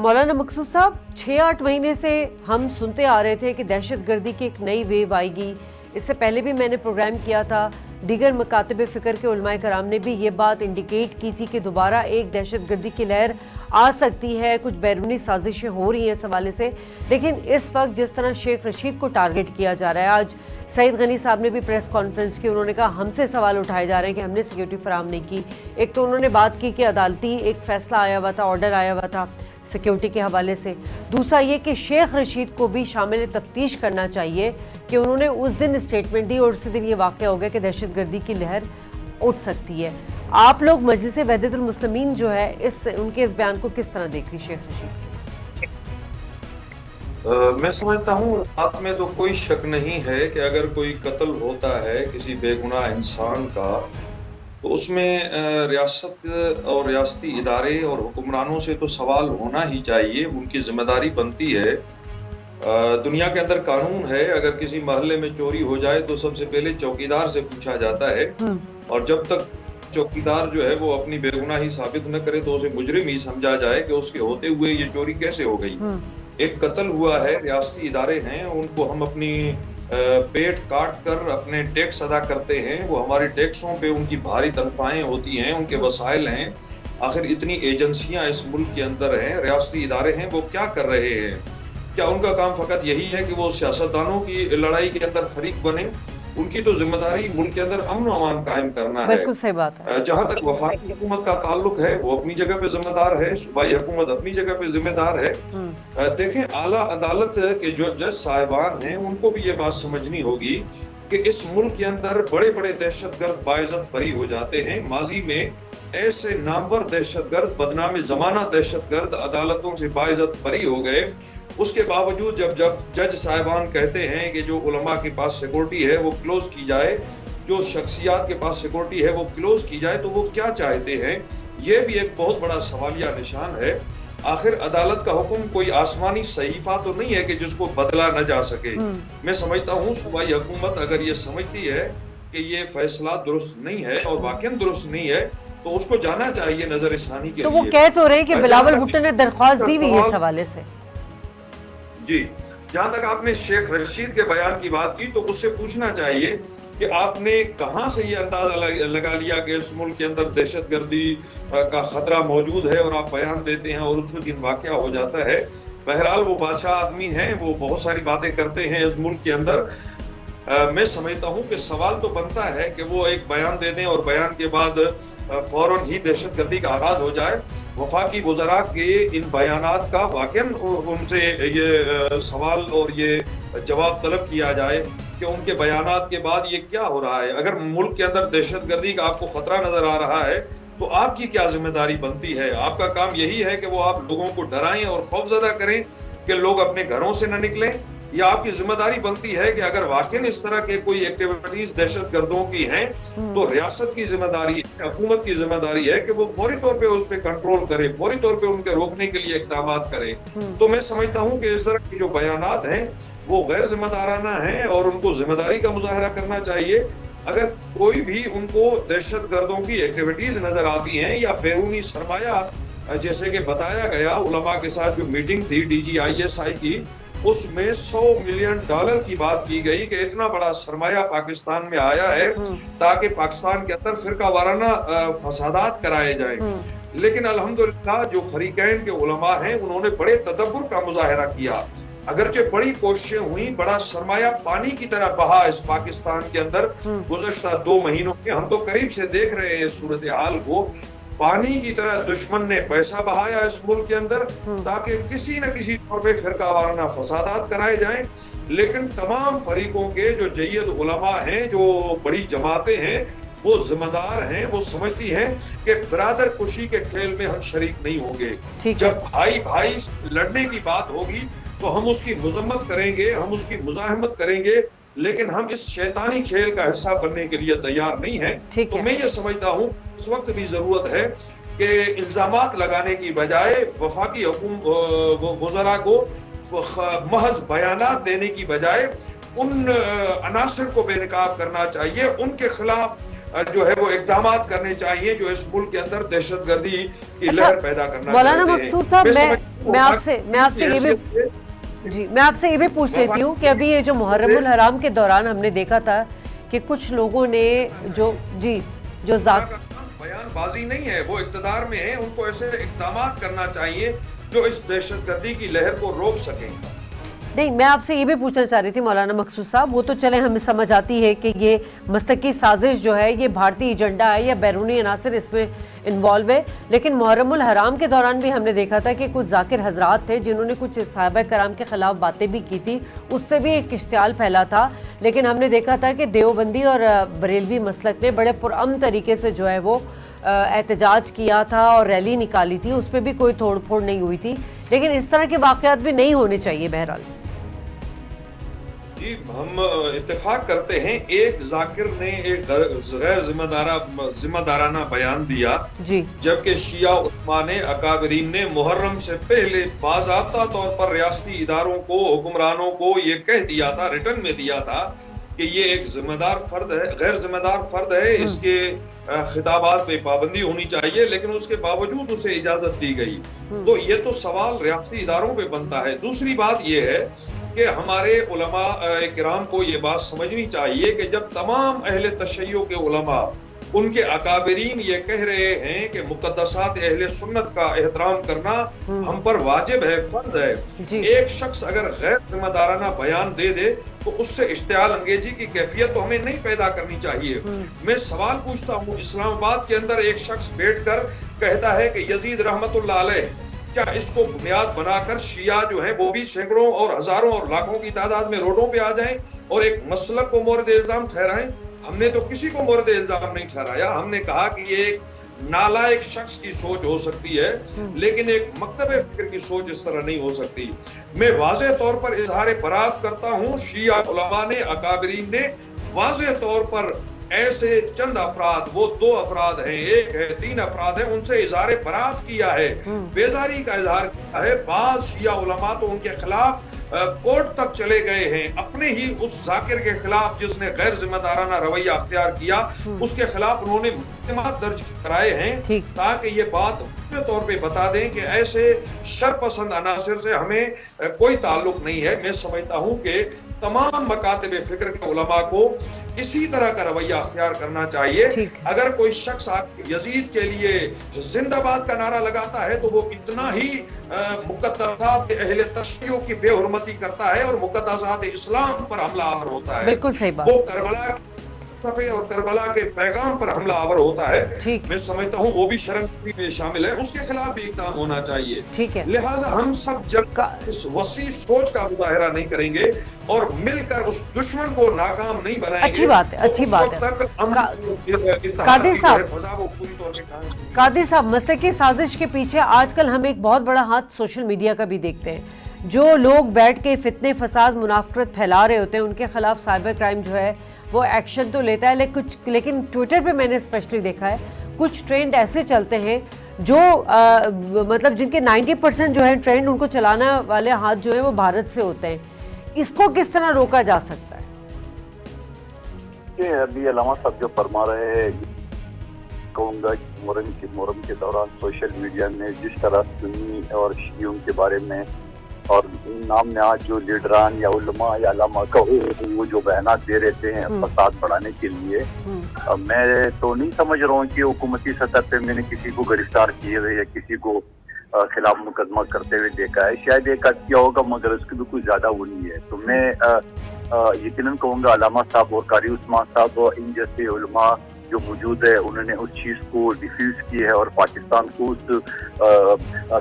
مولانا مقصود صاحب، 6-8 مہینے سے ہم سنتے آ رہے تھے کہ دہشت گردی کی ایک نئی ویو آئے گی، اس سے پہلے بھی میں نے پروگرام کیا تھا، دیگر مکاتب فکر کے علماء کرام نے بھی یہ بات انڈیکیٹ کی تھی کہ دوبارہ ایک دہشت گردی کی لہر آ سکتی ہے، کچھ بیرونی سازشیں ہو رہی ہیں اس حوالے سے، لیکن اس وقت جس طرح شیخ رشید کو ٹارگٹ کیا جا رہا ہے، آج سعید غنی صاحب نے بھی پریس کانفرنس کی، انہوں نے کہا ہم سے سوال اٹھائے جا رہے ہیں کہ ہم نے سیکیورٹی فراہم نہیں کی۔ ایک تو انہوں نے بات کی کہ عدالتی ایک فیصلہ آیا ہوا تھا، آرڈر آیا ہوا تھا سیکیورٹی کے حوالے سے، دوسرا یہ کہ شیخ رشید کو بھی شامل تفتیش کرنا چاہیے کہ انہوں نے اس دن اسٹیٹمنٹ دی اور اسی دن یہ واقعہ ہو گیا کہ دہشت گردی کی لہر اٹھ سکتی ہے۔ آپ لوگ مجلس وحدت المسلمین جو ہے ان کے اس بیان کو کس طرح دیکھ رہی شیخ رشید کے؟ میں سمجھتا ہوں آپ میں تو کوئی شک نہیں ہے کہ اگر کوئی قتل ہوتا ہے کسی بے گناہ انسان کا تو اس میں ریاست اور ریاستی ادارے اور حکمرانوں سے تو سوال ہونا ہی چاہیے، ان کی ذمہ داری بنتی ہے۔ دنیا کے اندر قانون ہے، اگر کسی محلے میں چوری ہو جائے تو سب سے پہلے چوکیدار سے پوچھا جاتا ہے، اور جب تک چوکیدار جو ہے وہ اپنی بے گناہی ثابت نہ کرے تو اسے مجرم ہی سمجھا جائے کہ اس کے ہوتے ہوئے یہ چوری کیسے ہو گئی۔ ایک قتل ہوا ہے، ریاستی ادارے ہیں، ان کو ہم اپنی پیٹ کاٹ کر اپنے ٹیکس ادا کرتے ہیں، وہ ہمارے ٹیکسوں پہ ان کی بھاری تنخواہیں ہوتی ہیں، ان کے وسائل ہیں۔ آخر اتنی ایجنسیاں اس ملک کے اندر ہیں، ریاستی ادارے ہیں، وہ کیا کر رہے ہیں؟ کیا ان کا کام فقط یہی ہے کہ وہ سیاستدانوں کی لڑائی کے اندر فریق بنے؟ ان کی تو ذمہ داری ملک کے اندر امن و امان قائم کرنا ہے۔ بالکل صحیح بات ہے۔ جہاں تک وفاقی حکومت کا تعلق ہے وہ اپنی جگہ پہ ذمہ دار ہے، صوبائی حکومت اپنی جگہ پہ ذمہ دار ہے۔ دیکھیں اعلیٰ عدالت کے جو جج صاحبان ہیں ان کو بھی یہ بات سمجھنی ہوگی کہ اس ملک کے اندر بڑے بڑے دہشت گرد باعزت بری ہو جاتے ہیں۔ ماضی میں ایسے نامور دہشت گرد، بدنام زمانہ دہشت گرد عدالتوں سے باعزت بری ہو گئے، اس کے باوجود جب جج صاحبان کہتے ہیں کہ جو علماء کے پاس سیکورٹی ہے وہ کلوز کی جائے، جو شخصیات کے پاس سیکورٹی ہے وہ کلوز کی جائے، تو وہ کیا چاہتے ہیں؟ یہ بھی ایک بہت بڑا سوالیہ نشان ہے۔ آخر عدالت کا حکم کوئی آسمانی صحیفہ تو نہیں ہے کہ جس کو بدلا نہ جا سکے۔ میں سمجھتا ہوں صوبائی حکومت اگر یہ سمجھتی ہے کہ یہ فیصلہ درست نہیں ہے اور واقعاً درست نہیں ہے تو اس کو جانا چاہیے نظر ثانی کے لیے۔ تو وہ کہہ تو رہے کہ بلاول بھٹو نے درخواست دی ہوئی ہے اس حوالے سے۔ جی، جہاں تک آپ نے شیخ رشید کے بیان کی بات کی تو اس سے پوچھنا چاہیے کہ آپ نے کہاں سے یہ اندازہ لگا لیا کہ اس ملک کے اندر دہشت گردی کا خطرہ موجود ہے اور آپ بیان دیتے ہیں اور اس دن واقعہ ہو جاتا ہے۔ بہرحال وہ بادشاہ آدمی ہیں، وہ بہت ساری باتیں کرتے ہیں اس ملک کے اندر۔ میں سمجھتا ہوں کہ سوال تو بنتا ہے کہ وہ ایک بیان دے دیں اور بیان کے بعد فوراً ہی دہشت گردی کا آغاز ہو جائے۔ وفاقی وزراء کے ان بیانات کا واقعاً ان سے یہ سوال اور یہ جواب طلب کیا جائے کہ ان کے بیانات کے بعد یہ کیا ہو رہا ہے۔ اگر ملک کے اندر دہشت گردی کا آپ کو خطرہ نظر آ رہا ہے تو آپ کی کیا ذمہ داری بنتی ہے؟ آپ کا کام یہی ہے کہ وہ آپ لوگوں کو ڈرائیں اور خوفزدہ کریں کہ لوگ اپنے گھروں سے نہ نکلیں، یا آپ کی ذمہ داری بنتی ہے کہ اگر واقعی اس طرح کے کوئی ایکٹیویٹیز دہشت گردوں کی ہیں تو ریاست کی ذمہ داری ہے، حکومت کی ذمہ داری ہے کہ وہ فوری طور پہ اس پہ کنٹرول کرے، فوری طور پہ ان کے روکنے کے لیے اقدامات کرے۔ تو میں سمجھتا ہوں کہ اس طرح کے جو بیانات ہیں وہ غیر ذمہ دارانہ ہیں اور ان کو ذمہ داری کا مظاہرہ کرنا چاہیے۔ اگر کوئی بھی ان کو دہشت گردوں کی ایکٹیویٹیز نظر آتی ہیں یا بیرونی سرمایہ، جیسے کہ بتایا گیا علماء کے ساتھ جو میٹنگ تھی DGISI کی، اس میں $100 ملین کی بات کی گئی کہ اتنا بڑا سرمایہ پاکستان میں آیا ہے تاکہ پاکستان کے اندر فرقہ وارانہ فسادات کرائے جائیں۔ لیکن الحمدللہ جو فریقین کے علماء ہیں انہوں نے بڑے تدبر کا مظاہرہ کیا، اگرچہ بڑی کوششیں ہوئیں، بڑا سرمایہ پانی کی طرح بہا اس پاکستان کے اندر گزشتہ 2 مہینوں میں۔ ہم تو قریب سے دیکھ رہے ہیں صورتحال کو، پانی کی طرح دشمن نے پیسہ بہایا اس ملک کے اندر تاکہ کسی نہ کسی طور پہ فرقہ وارانہ فسادات کرائے جائیں۔ لیکن تمام فریقوں کے جو جید علماء ہیں، جو بڑی جماعتیں ہیں، وہ ذمہ دار ہیں، وہ سمجھتی ہیں کہ برادر کشی کے کھیل میں ہم شریک نہیں ہوں گے۔ جب بھائی بھائی لڑنے کی بات ہوگی تو ہم اس کی مذمت کریں گے، ہم اس کی مزاحمت کریں گے، لیکن ہم اس شیطانی کھیل کا حصہ بننے کے لیے تیار نہیں ہیں۔ تو میں یہ سمجھتا ہوں اس وقت بھی ضرورت ہے کہ الزامات لگانے کی بجائے وفاقی وزراء کو محض بیانات دینے کی بجائے ان عناصر کو بے نقاب کرنا چاہیے، ان کے خلاف جو ہے وہ اقدامات کرنے چاہیے جو اس ملک کے اندر دہشت گردی کی لہر پیدا کرنا چاہتے ہیں۔ مولانا مقصود صاحب، میں آپ سے یہ بھی پوچھ لیتی ہوں کہ ابھی یہ جو محرم الحرام کے دوران ہم نے دیکھا تھا کہ کچھ لوگوں نے جو بیان بازی نہیں ہے، وہ اقتدار میں ہیں، ان کو ایسے اقدامات کرنا چاہیے جو اس دہشت گردی کی لہر کو روک سکیں۔ نہیں، میں آپ سے یہ بھی پوچھنا چاہ رہی تھی مولانا مقصود صاحب، وہ تو چلیں ہمیں سمجھ آتی ہے کہ یہ مستقی سازش جو ہے یہ بھارتی ایجنڈا ہے یا بیرونی عناصر اس میں انوالو ہے، لیکن محرم الحرام کے دوران بھی ہم نے دیکھا تھا کہ کچھ ذاکر حضرات تھے جنہوں نے کچھ صحابہ کرام کے خلاف باتیں بھی کی تھی، اس سے بھی ایک اشتعال پھیلا تھا۔ لیکن ہم نے دیکھا تھا کہ دیوبندی اور بریلوی مسلک نے بڑے پرامن طریقے سے جو ہے وہ احتجاج کیا تھا اور ریلی نکالی تھی، اس پہ بھی کوئی توڑ پھوڑ نہیں ہوئی تھی۔ لیکن اس طرح کے واقعات بھی نہیں ہونے چاہیے۔ بہرحال جی، ہم اتفاق کرتے ہیں، ایک ذاکر نے ایک غیر ذمہ دارانہ بیان دیا، جبکہ شیعہ علماء نے، اکابرین نے محرم سے پہلے باضابطہ طور پر ریاستی اداروں کو، حکمرانوں کو یہ کہہ دیا تھا، ریٹن میں دیا تھا کہ یہ ایک ذمہ دار فرد ہے، غیر ذمہ دار فرد ہے، اس کے خطابات پہ پابندی ہونی چاہیے، لیکن اس کے باوجود اسے اجازت دی گئی۔ تو یہ تو سوال ریاستی اداروں پہ بنتا ہے۔ دوسری بات یہ ہے کہ ہمارے علماء کرام کو یہ بات سمجھنی چاہیے کہ جب تمام اہل تشیع کے علماء، ان کے اکابرین یہ کہہ رہے ہیں کہ مقدسات اہل سنت کا احترام کرنا ہم پر واجب ہے، فرض ہے، ایک شخص اگر غیر ذمہ دارانہ بیان دے دے تو اس سے اشتعال انگیزی کی کیفیت تو ہمیں نہیں پیدا کرنی چاہیے۔ میں سوال پوچھتا ہوں، اسلام آباد کے اندر ایک شخص بیٹھ کر کہتا ہے کہ یزید رحمت اللہ علیہ، کیا اس کو بنیاد بنا کر شیعہ جو ہیں وہ بھی سینکڑوں اور ہزاروں اور لاکھوں کی تعداد میں روڈوں پہ آ جائیں اور ایک مسلک کو مورد الزام ٹھہرائیں؟ ہم نے تو کسی کو مورد الزام نہیں ٹھہرایا، ہم نے کہا کہ یہ ایک नालायक शख्स की सोच हो सकती है, लेकिन एक मकतब फिक्र की सोच इस तरह नहीं हो सकती। मैं वाज़ेह तौर पर इजहार बरात करता हूँ, शिया उलमा ने, अकाबरीन ने वाज़ेह तौर पर ऐसे चंद अफराद, वो 2 अफराद हैं, 1 है, 3 अफराद हैं, उनसे इजहार बरात किया है, बेजारी का इजहार किया है। बाज़ शिया उलमा तो उनके खिलाफ कोर्ट तक चले गए हैं, अपने ही उस जाकिर के खिलाफ जिसने गैर जिम्मेदाराना रवैया अख्तियार किया, उसके खिलाफ उन्होंने मुकदमात दर्ज कराए हैं, ताकि ये बात तौर पे बता दें कि ऐसे शरपसंद अनासर से हमें कोई ताल्लुक नहीं है। मैं समझता हूं कि तमाम मकातब फिक्र के उलमा को इसी तरह का रवैया अख्तियार करना चाहिए। अगर कोई शख्स यजीद के लिए जिंदाबाद का नारा लगाता है तो वो इतना ही मुकद्दसात अहले तशय्युअ की बेहुरमती करता है और मुकद्दसात इस्लाम पर हमलावर होता है। बिल्कुल सही बात। वो करबला और करबला के पैगाम पर हमलावर होता है। मैं समझता हूँ वो भी शर्मसारी में शामिल है, उसके खिलाफ भी इक़दाम होना चाहिए। ठीक है। लिहाजा हम सब जब इस वसी सोच का मुजाहिरा नहीं करेंगे और मिलकर उस दुश्मन को नाकाम नहीं बनाएंगे, अच्छी बात है, अच्छी बात है। कादिर साहब, मस्तकी साजिश के पीछे आजकल हम एक बहुत बड़ा हाथ सोशल मीडिया का भी देखते हैं। जो लोग बैठ के फितने फसाद मुनाफरत फैला रहे होते हैं, उनके खिलाफ साइबर क्राइम जो है वो एक्शन तो लेता है, लेकिन ट्विटर पे मैंने स्पेशली देखा है कुछ ट्रेंड ऐसे चलते हैं जो मतलब जिनके 90% जो है ट्रेंड उनको चलाने वाले हाथ जो है वो भारत से होते हैं। इसको किस तरह रोका जा सकता है? ये अभी अलामा साहब जो फरमा रहे हैं, कहूँगा मुहर्रम के दौरान सोशल मीडिया में जिस तरह सुन्नी और शियों के बारे में और नाम नहाद जो लीडरान या उलमा या अलामा का वो जो बयानात दे रहे हैं फसाद बढ़ाने के लिए, मैं तो नहीं समझ रहा हूँ कि हुकूमती सतह पे मैंने किसी को गिरफ्तार किए हुए या किसी को खिलाफ मुकदमा करते हुए देखा है। शायद एक आध किया होगा, मगर उसकी भी कुछ ज्यादा वो नहीं है। तो मैं यकीनन कहूँगा अलामा साहब और कारी उस्मान साहब इन जैसे उलमा जो मौजूद है, उन्होंने उस चीज़ को डिफ्यूज की है और पाकिस्तान को उस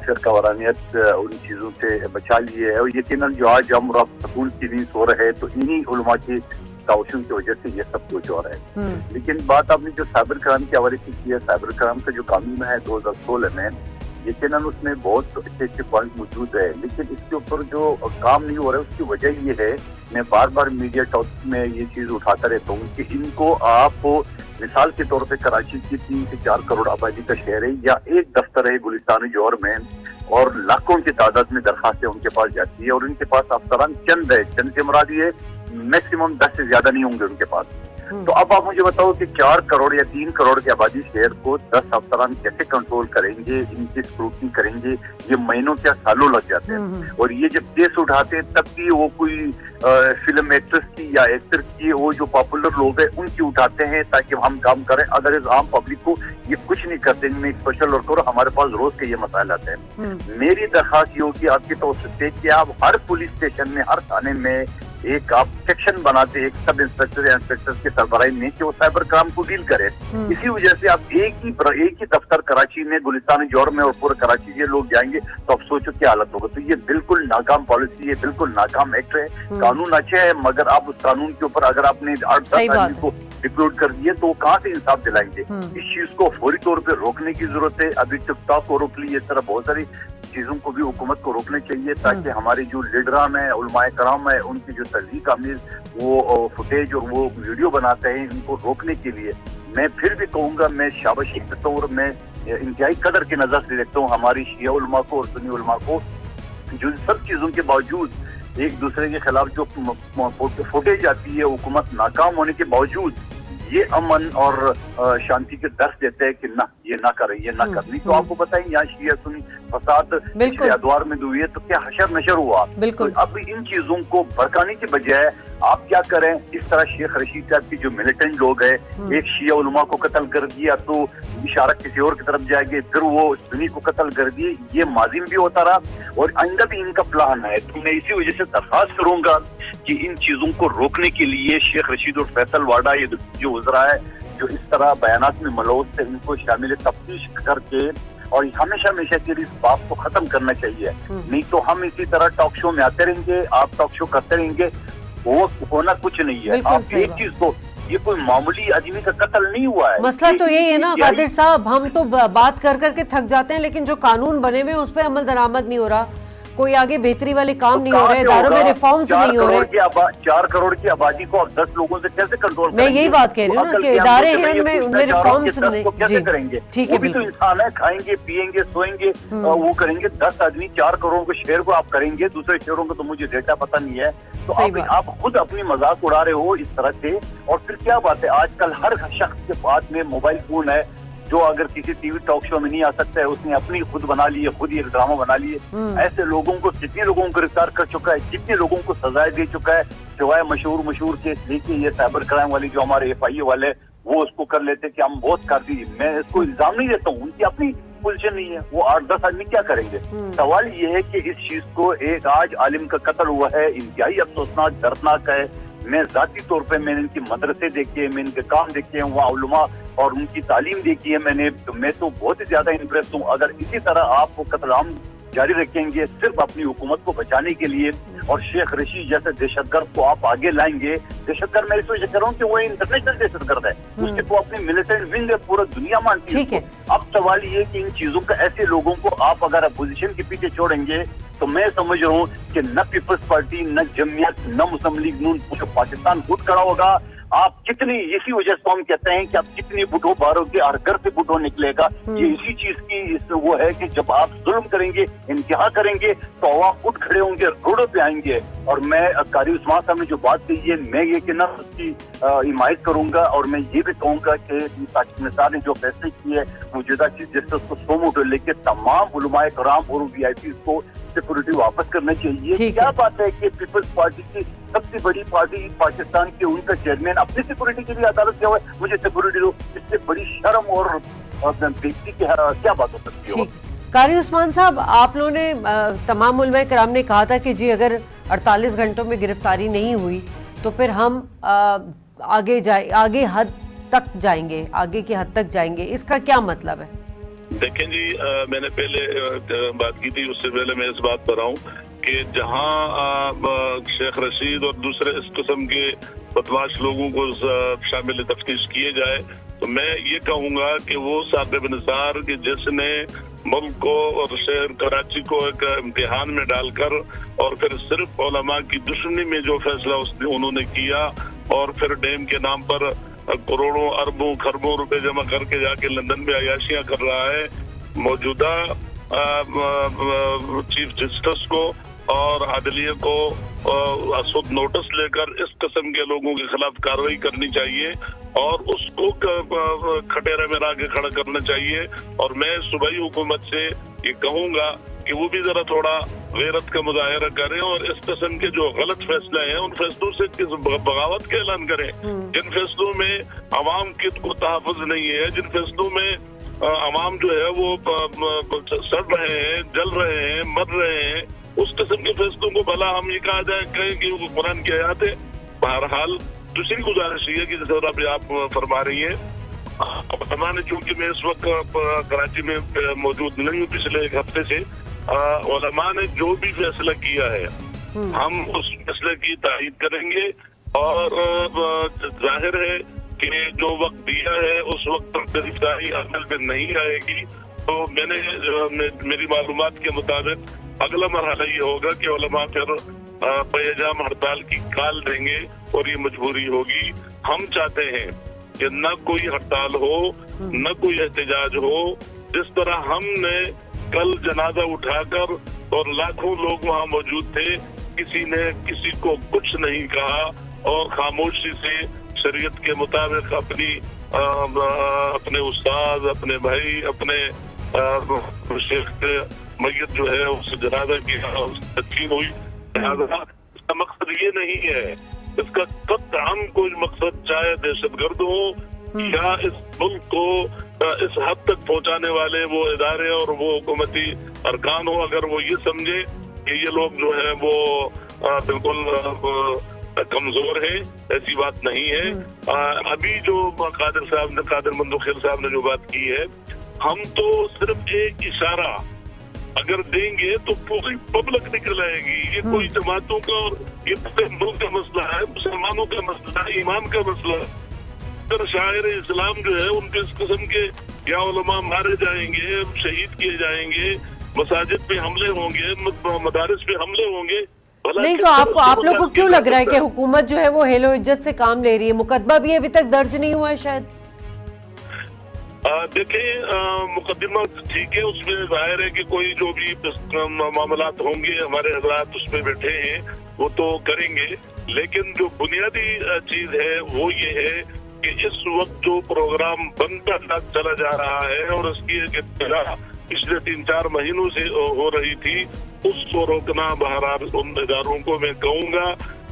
फिरका वारानियत उन चीज़ों से बचा लिए है। और यकीनन जो आज हम सुकून की नींद सो रहे हैं तो इन्हीं उलमा की काउशों की वजह से ये सब कुछ हो रहा है। लेकिन बात आपने जो साइबर क्राइम के हवाले से की है, साइबर क्राइम का जो कानून है 2016 में, यकीनन उसमें बहुत अच्छे अच्छे पॉइंट मौजूद है, लेकिन इसके ऊपर जो काम नहीं हो रहा है उसकी वजह ये है, मैं बार बार मीडिया टॉपिक में ये चीज़ उठाता रहता हूँ कि इनको आप मिसाल के तौर पे कराची की 3 से 4 करोड़ आबादी का शहर है या एक दफ्तर है गुलिस्तान जौहर में और लाखों की तादाद में दरखास्तें उनके पास जाती है और उनके पास अफसरान चंद है, चंद से मुराद ये मैक्सिमम 10 से ज्यादा नहीं होंगे उनके पास। तो अब आप मुझे बताओ कि 4 करोड़ या 3 करोड़ की आबादी शहर को 10 अफसरान कैसे कंट्रोल करेंगे, इनकी स्क्रूटनी करेंगे, ये महीनों क्या सालों लग जाते हैं। और ये जब केस उठाते हैं तब भी वो कोई फिल्म एक्ट्रेस की या एक्टर की, वो जो पॉपुलर लोग हैं उनकी उठाते हैं ताकि हम काम करें, अगर इस आम पब्लिक को ये कुछ नहीं करते। इनमें स्पेशल वर्कर हमारे पास रोज के ये मसाइल आते हैं। मेरी दरखास्त ये होगी आपकी तरफ से कि आप हर पुलिस स्टेशन में, हर थाने में एक आप सेक्शन बनाते, एक सब इंस्पेक्टर या इंस्पेक्टर के सरबराही में कि वो साइबर क्राइम को डील करे। इसी वजह से आप एक ही दफ्तर कराची में, गुलिस्तान जौहर में और पूरे कराची के लोग जाएंगे तो आप सोचो क्या हालत होगा। तो ये बिल्कुल नाकाम पॉलिसी है, बिल्कुल नाकाम एक्ट है। कानून अच्छा है मगर आप उस कानून के ऊपर अगर आपने 8-10 आदमी को डिप्लोड कर दिए तो कहाँ से इंसाफ दिलाएंगे। इस चीज को फौरी तौर पर रोकने की जरूरत है। अभी टिकटॉक को रोक ली, इस तरह बहुत सारी चीजों को भी हुकूमत को रोकने चाहिए ताकि हमारे जो लीडरान है, उलमाए कराम है, उनकी जो तहजीक आमीज वो फुटेज और वो वीडियो बनाते हैं, इनको रोकने के लिए मैं फिर भी कहूँगा, मैं शाबाशी देता हूँ और मैं इंतहाई कदर की नजर से देखता हूँ हमारी शिया उलमा को और सुन्नी उलमा को, जो सब चीजों के बावजूद एक दूसरे के खिलाफ जो फुटेज आती है हुकूमत नाकाम होने के बावजूद ये अमन और शांति के दर्श देते हैं कि ना ये ना करें, ये ना करनी। तो आपको बताएं यहाँ शिया सुन्नी फसाद अद्वार में हुई है तो क्या हशर नशर हुआ। तो अब इन चीजों को भड़काने के बजाय आप क्या करें, इस तरह शेख रशीद साहब की जो मिलिटेंट लोग हैं, एक शिया उलमा को कत्ल कर दिया तो इशारा किसी और की तरफ जाएंगे, फिर वो सुन्नी को कत्ल कर दिए, ये माजी में भी होता रहा और आइंदा भी इनका प्लान है। तो मैं इसी वजह से दरखास्त करूंगा कि इन चीजों को रोकने के लिए शेख रशीद और फैसल वाडा ये जो गुजरा है, जो इस तरह बयानात में मलौज थे, इनको शामिल तफ्तीश करके और हमेशा हमेशा के लिए इस बात को खत्म करना चाहिए। नहीं तो हम इसी तरह टॉक शो में आते रहेंगे, आप टॉक शो करते रहेंगे, वो होना कुछ नहीं है। आप एक चीज को ये कोई मामूली आदमी का कत्ल नहीं हुआ है। मसला तो यही है ना कादिर साहब, हम तो बात कर करके थक जाते हैं, लेकिन जो कानून बने हुए उस पर अमल दरामद नहीं हो रहा, कोई आगे बेहतरी वाले काम नहीं हो रहे, इदारों में रिफॉर्म्स नहीं हो रहे। 4 करोड़ की आबादी को आप 10 लोगों से कैसे कंट्रोल मैं यही बात कह रही हूँ ना कि इदारे हैं उनमें रिफॉर्म्स नहीं। कैसे करेंगे? ठीक है, वो भी तो इंसान है, खाएंगे पिएंगे सोएंगे वो करेंगे। 10 आदमी 4 करोड़ के शेयर को आप करेंगे, दूसरे शेयरों को तो मुझे डेटा पता नहीं है। तो आप खुद अपनी मजाक उड़ा रहे हो इस तरह से। और फिर क्या बात है, आजकल हर शख्स के पास में मोबाइल फोन है, जो अगर किसी टीवी टॉक शो में नहीं आ सकता है उसने अपनी खुद बना ली है, खुद ही एक ड्रामा बना लिए। ऐसे लोगों को कितने लोगों को गिरफ्तार कर चुका है, कितने लोगों को सजाएं दे चुका है, सिवाय मशहूर केस लेके ये साइबर क्राइम वाली जो हमारे FIA वाले वो उसको कर लेते कि हम बहुत कर दी। मैं इसको इल्जाम नहीं देता हूँ, उनकी अपनी पोजीशन नहीं है, वो 8-10 आदमी क्या करेंगे। सवाल ये है कि इस चीज को एक आज आलिम का कत्ल हुआ है, इंतहाई अफसोसनाक दर्दनाक है। मैं जाती तौर पे मैंने इनकी मदरसे देखे, मैं इनके काम देखे हैं, वहाँ उलमा और उनकी तालीम देखी है मैंने, तो मैं तो बहुत ही ज्यादा इंप्रेस हूँ। अगर इसी तरह आप कत्लेआम जारी रखेंगे सिर्फ अपनी हुकूमत को बचाने के लिए, और शेख रशीद जैसे दहशतगर्द को आप आगे लाएंगे, दहशतगर्द मैं इस वजह कर रहा हूँ कि वो इंटरनेशनल दहशतगर्द है, उसके तो अपनी मिलिटेंट विंग है, पूरा दुनिया मानती है। अब सवाल ये कि इन चीजों का ऐसे लोगों को आप अगर अपोजिशन के पीछे छोड़ेंगे तो मैं समझ रहा हूँ कि न पीपल्स पार्टी, न जमीयत, न मुस्लिम लीग नून, पूरा पाकिस्तान खुद खड़ा होगा। आप कितनी, इसी वजह से हम कहते हैं कि आप कितनी बुढ़ो बारों के हर घर से बुढ़ो निकलेगा। ये इसी चीज की वो है कि जब आप जुल्म करेंगे, इंतहा करेंगे, तो अवाम उठ खड़े होंगे, रोडों पे आएंगे। और मैं कारी उस्मान साहब ने जो बात कही है, मैं ये कि ना उसकी हिमायत करूंगा, और मैं ये भी कहूंगा कि ताकिब निसार ने जो फैसले किए मौजूदा चीफ जस्टिस को सोमो लेके तमाम उलमाए कराम और VIP को सिक्योरिटी वापस करना चाहिए। क्या बात है कि पीपल्स पार्टी की सबसे बड़ी पार्टी पाकिस्तान की, उनका चेयरमैन अपनी सिक्योरिटी के लिए अदालत गया हुआ है, मुझे सिक्योरिटी दो। इससे बड़ी शर्म और बेइज्जती की क्या बात हो सकती है। कारी उस्मान साहब, आप लोगों ने तमाम उलमाए कराम ने कहा था कि जी अगर 48 घंटों में गिरफ्तारी नहीं हुई तो फिर हम आगे हद तक जाएंगे, आगे की हद तक जाएंगे, इसका क्या मतलब है? देखें जी, मैंने पहले बात की थी, उससे पहले मैं इस बात पर आऊँ कि जहाँ शेख रशीद और दूसरे इस किस्म के बदमाश लोगों को शामिल तफ्तीश किए जाए, तो मैं ये कहूँगा कि वो ताकिब निसार कि जिसने मुल्क को और शहर कराची को एक इम्तिहान में डालकर और फिर सिर्फ उलमा की दुश्मनी में जो फैसला उन्होंने किया, और फिर डैम के नाम पर करोड़ों अरबों खरबों रुपए जमा करके जाके लंदन में अयाशियां कर रहा है, मौजूदा चीफ जस्टिस को और अदलिया को असुद नोटिस लेकर इस किस्म के लोगों के खिलाफ कार्रवाई करनी चाहिए और उसको खटेरे में आगे खड़ा करना चाहिए। और मैं सूबाई हुकूमत से ये कहूंगा कि वो भी जरा थोड़ा गैरत का मुजाहिरा करें और इस किस्म के जो गलत फैसले हैं उन फैसलों से बगावत का ऐलान करें। जिन फैसलों में अवाम को तहफ़्फ़ुज़ नहीं है, जिन फैसलों में अवाम जो है वो सड़ रहे हैं, जल रहे हैं, मर रहे हैं, उस किस्म के फैसलों को भला हम ये कहा जाए कहें कि वो कुरान की आयत है। बहरहाल दूसरी गुजारिश ये कि जैसे अभी आप फरमा रही है, हमारे चूंकि मैं इस वक्त कराची में मौजूद नहीं हूँ पिछले एक हफ्ते से, उलमा ने जो भी फैसला किया है हम उस फैसले की तारीफ करेंगे और जाहिर है कि जो वक्त दिया है उस वक्त गिरफ्तारी अमल में नहीं आएगी। तो मेरी मालूमात के मुताबिक अगला मरहला ये होगा कि उलमा फिर बेजाम हड़ताल की काल देंगे और ये मजबूरी होगी। हम चाहते हैं कि न कोई हड़ताल हो, न कोई एहतजाज हो। जिस तरह हमने कल जनाजा उठाकर और लाखों लोग वहाँ मौजूद थे, किसी ने किसी को कुछ नहीं कहा और खामोशी से शरीयत के मुताबिक अपने उस्ताद, अपने भाई, अपने शेख मैयत जो है उस जनाजा की तदफीन हुई। इसका मकसद ये नहीं है, इसका कतई कोई मकसद चाहे दहशतगर्द हो या इस मुल्क को इस हद तक पहुंचाने वाले वो इदारे और वो हुकूमती अरकान हो, अगर वो ये समझे कि ये लोग जो है वो बिल्कुल कमजोर है, ऐसी बात नहीं है। अभी जो कादिर मंदुखेल साहब ने जो बात की है, हम तो सिर्फ एक इशारा अगर देंगे तो पूरी पब्लिक निकल आएगी। ये कोई जमातों का और ये पूरे मुल्क का मसला है, मुसलमानों का मसला है, ईमान का मसला है। अगर शायर इस्लाम जो है उनके इस किस्म के या उलमा मारे जाएंगे, शहीद किए जाएंगे, मसाजिद पे हमले होंगे, मदारिस पे हमले होंगे, नहीं तो आप लोग को क्यों लग रहा है कि हुकूमत जो है वो हेलो इज्जत से काम ले रही है? मुकदमा भी अभी तक दर्ज नहीं हुआ है शायद। देखें, मुकदमा ठीक है, उसमें जाहिर है कि कोई जो भी मामलात होंगे हमारे हजरात उसमें बैठे हैं वो तो करेंगे, लेकिन जो बुनियादी चीज है वो ये है कि इस वक्त जो प्रोग्राम बनता चला जा रहा है और उसकी एक इब्तिदा पिछले 3-4 महीनों से हो रही थी, उसको रोकना बहरहाल उन इदारों को मैं कहूँगा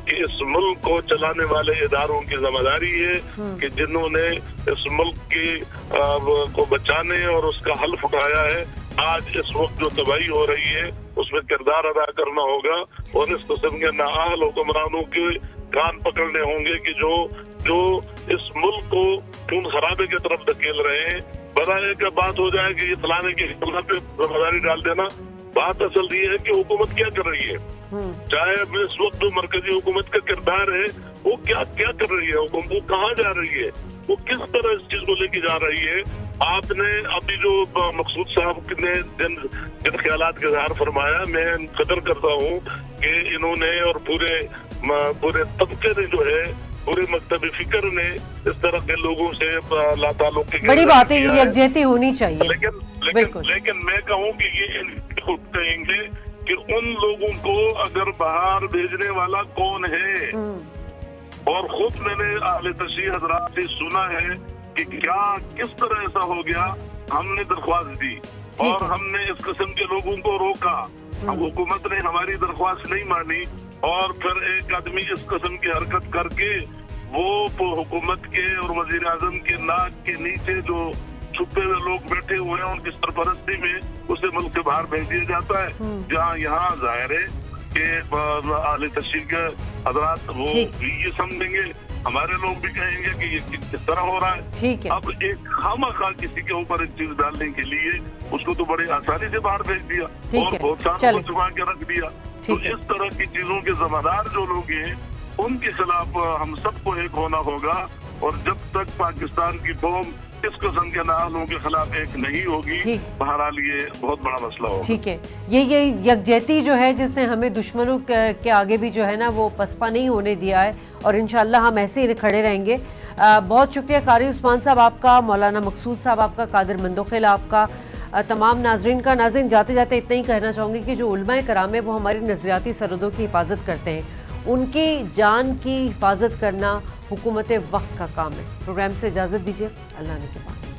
कि इस मुल्क को चलाने वाले इदारों की जिम्मेदारी है कि जिन्होंने इस मुल्क की को बचाने और उसका हल्फ उठाया है, आज इस वक्त जो तबाही हो रही है उसमें किरदार अदा करना होगा और इस किस्म के नाअहल हुक्मरानों के कान पकड़ने होंगे कि जो इस मुल्क को खून खराबे की तरफ धकेल रहे हैं। बराए का बात हो जाए कि इतलाने के खिलाफ पे जिम्मेदारी डाल देना, बात असल ये है कि हुकूमत क्या कर रही है, चाहे इस वक्त जो मरकजी हुकूमत का किरदार है वो क्या कर रही है, वो कहाँ जा रही है, वो किस तरह इस चीज को लेके जा रही है। आपने अभी जो मकसूद साहब ने जिन ख्यालात का इजहार फरमाया, मैं कदर करता हूँ कि इन्होंने और पूरे तबके ने जो है, पूरे मकतब फिक्र ने इस तरह के लोगों से लाताल्लुक की बड़ी बात है, यकजहती होनी चाहिए। लेकिन मैं कहूँ कि ये खुद कहेंगे कि उन लोगों को अगर बाहर भेजने वाला कौन है, और खुद मैंने अहले तशरीह हजरात से सुना है कि क्या किस तरह ऐसा हो गया, हमने दरख्वास्त दी और हमने इस किस्म के लोगों को रोका, अब हुकूमत ने हमारी दरख्वास्त नहीं मानी और फिर एक आदमी इस किस्म की हरकत करके वो हुकूमत के और वजीर आजम के नाक के नीचे जो छुपे हुए लोग बैठे हुए हैं उनकी सरपरस्ती में उसे मुल्क के बाहर भेज दिया जाता है, जहाँ यहाँ जाहिर है कि अहले तशरीह के हजरात वो भी ये समझेंगे, हमारे लोग भी कहेंगे कि ये किस तरह हो रहा है। ठीक है। अब एक खामखा किसी के ऊपर एक चीज डालने के लिए उसको तो बड़ी आसानी से बाहर भेज दिया और बहुत सारों को छुपा के रख दिया। तो इस तरह की चीजों के जिम्मेदार जो लोग हैं उनके खिलाफ हम सबको एक होना होगा, और जब तक पाकिस्तान की कौम इस किस्म के नाअहलों के खिलाफ एक नहीं होगी, बहरहाल ये बहुत बड़ा मसला होगा। ठीक है, ये यकजहती जो है जिसने हमें दुश्मनों के आगे भी जो है ना वो पसपा नहीं होने दिया है, और इंशाल्लाह हम ऐसे ही खड़े रहेंगे। बहुत शुक्रिया कारी उस्मान साहब आपका, मौलाना मकसूद साहब आपका, कादिर मंदोखिल आपका, तमाम नाजरीन का। नाज़रीन, जाते जाते इतना ही कहना चाहूँगी कि जो उलमाए कराम है वो हमारी नज़रियाती सरहदों की हिफाजत करते हैं, उनकी जान की हिफाजत करना हुकूमत वक्त का काम है। प्रोग्राम से इजाज़त दीजिए, अल्लाह ने के बाद।